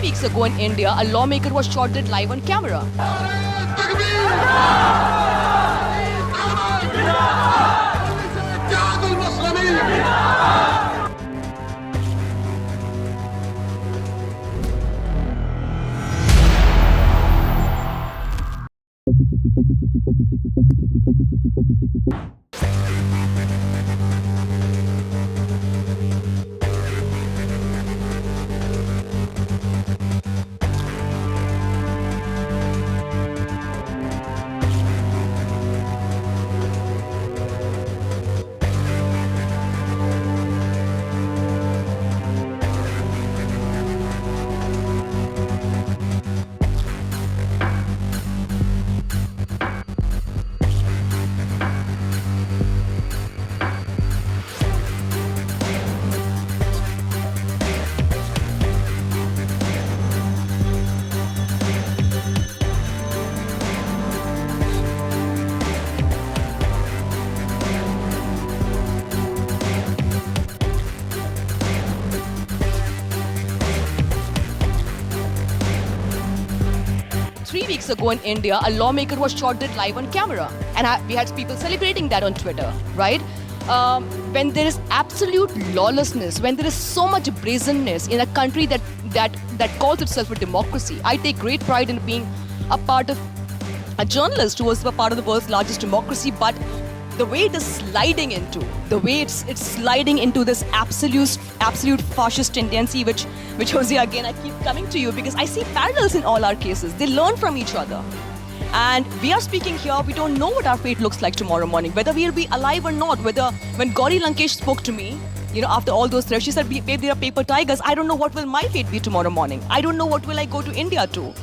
weeks ago in India, a lawmaker was shot dead live on camera. 3 weeks ago in India, a lawmaker was shot dead live on camera. And we had people celebrating that on Twitter, right? When there is absolute lawlessness, when there is so much brazenness in a country that calls itself a democracy, I take great pride in being a part of a journalist who was a part of the world's largest democracy, but the way it is sliding into, the way it's sliding into this absolute fascist tendency, which Jose, again, I keep coming to you because I see parallels in all our cases. They learn from each other. And we are speaking here, we don't know what our fate looks like tomorrow morning, whether we'll be alive or not, when Gauri Lankesh spoke to me, after all those threats, she said, babe, there are paper tigers. I don't know what will my fate be tomorrow morning. I don't know what will I go to India to.